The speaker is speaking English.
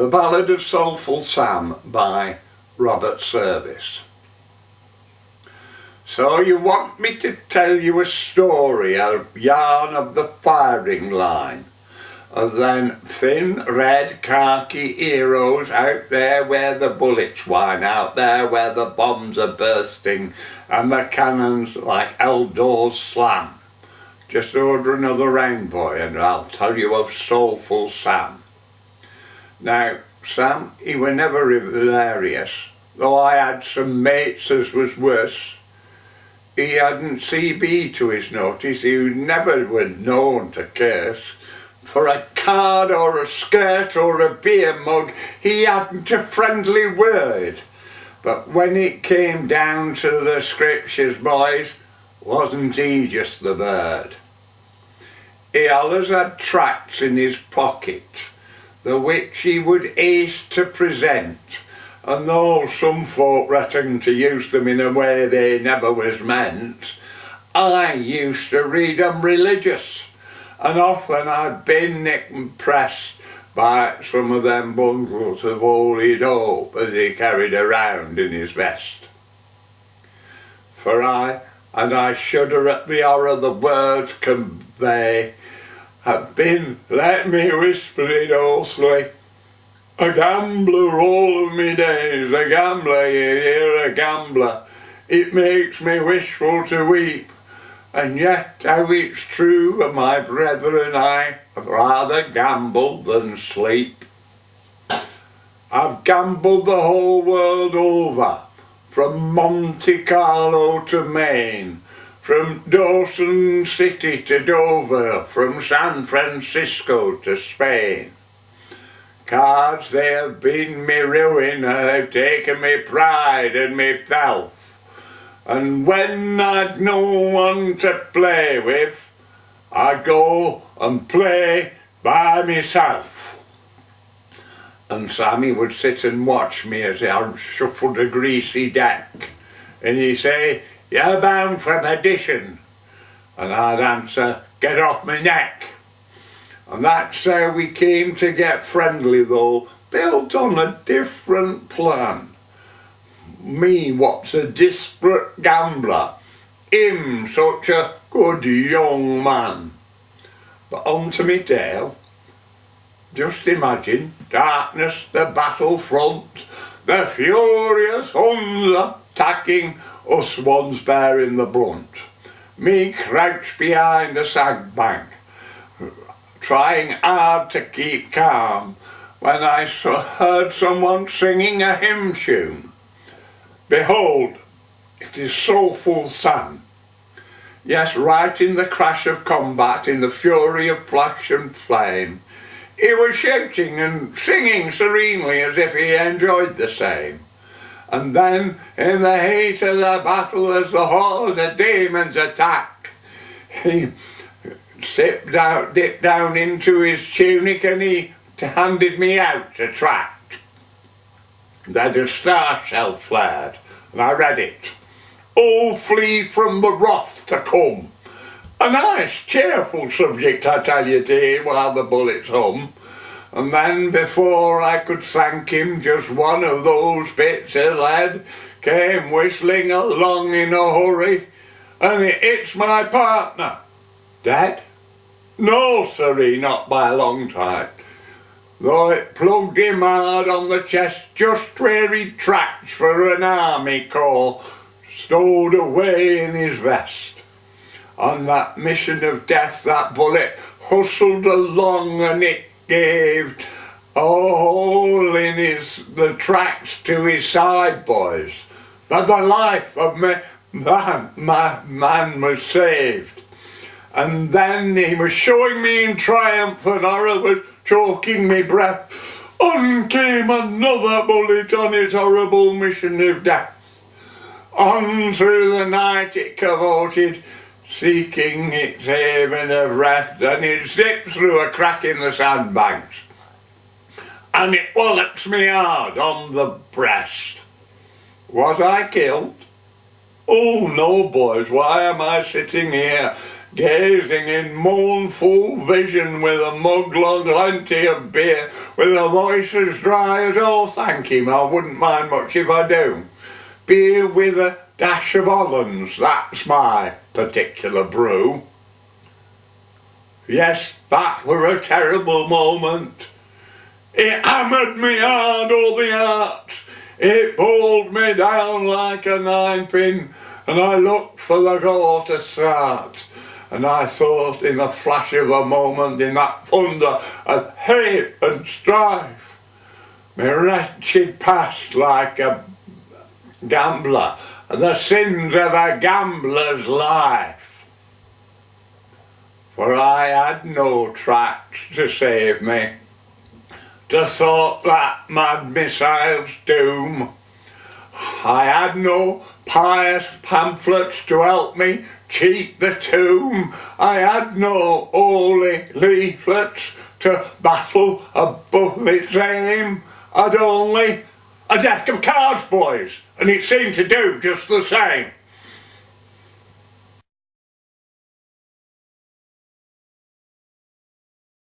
The Ballad of Soulful Sam by Robert Service. So you want me to tell you a story, a yarn of the firing line, of them thin red khaki heroes out there where the bullets whine, out there where the bombs are bursting and the cannons like Eldor's slam. Just order another round, boy, and I'll tell you of Soulful Sam. Now, Sam, he were never hilarious, though I had some mates as was worse. He hadn't CB to his notice, he never was known to curse. For a card or a skirt or a beer mug, he hadn't a friendly word. But when it came down to the scriptures, boys, wasn't he just the bird? He allers had tracts in his pocket, the which he would ace to present, and though some folk reckoned to use them in a way they never was meant, I used to read 'em religious, and often I'd been impressed by some of them bundles of holy dope as he carried around in his vest. For I shudder at the horror the words convey, have been, let me whisper it hoarsely, a gambler all of me days, a gambler, you hear, a gambler. It makes me wishful to weep, and yet how it's true, and my brethren I have rather gambled than sleep. I've gambled the whole world over, from Monte Carlo to Maine, from Dawson City to Dover, from San Francisco to Spain. Cards, they have been me ruin, they've taken me pride and me pelf, and when I'd no one to play with, I go and play by myself. And Sammy would sit and watch me as I shuffled a greasy deck, and he'd say, "You're bound for perdition," and I'd answer, "Get off my neck." And that's how we came to get friendly, though, built on a different plan. Me, what's a desperate gambler, him such a good young man. But on to me tale. Just imagine darkness, the battlefront, the furious Huns attacking, us ones bearing the brunt. Me crouched behind a sandbank, trying hard to keep calm, when I heard someone singing a hymn tune. Behold, it is Soulful Sam. Yes, right in the crash of combat, in the fury of flash and flame, he was shouting and singing serenely as if he enjoyed the same. And then, in the heat of the battle, as the hordes of demons attacked, he dipped down into his tunic, and he handed me out a tract. Then a star shell flared, and I read it. "Oh, flee from the wrath to come." A nice, cheerful subject, I tell you, to hear while the bullets hum. And then, before I could thank him, just one of those bits of lead came whistling along in a hurry, and it hits my partner. Dead? No, sirree, not by a long time, though it plugged him hard on the chest just where he'd tracked for an army corps stowed away in his vest. On that mission of death, that bullet hustled along, and it gave a hole in the tracks to his side, boys. But the life of my man was saved. And then he was showing me in triumph, and horror was choking me breath. On came another bullet on his horrible mission of death. On through the night it cavorted, seeking its haven of rest, and it zipped through a crack in the sandbanks, and it wallops me hard on the breast. Was I killed? Oh no, boys, why am I sitting here, gazing in mournful vision with a mug long plenty of beer, with a voice as dry as, oh thank him, I wouldn't mind much if I do. Beer with a dash of Hollands, that's my particular brew. Yes, that were a terrible moment. It hammered me hard o'er the heart. It pulled me down like a ninepin, and I looked for the gore to start. And I thought in a flash of a moment, in that thunder of hate and strife, my wretched past like a gambler, and the sins of a gambler's life. For I had no tracts to save me, to thought that mad missile's doom. I had no pious pamphlets to help me cheat the tomb. I had no holy leaflets to battle a bullet's aim. I'd only a deck of cards, boys, and it seemed to do just the same.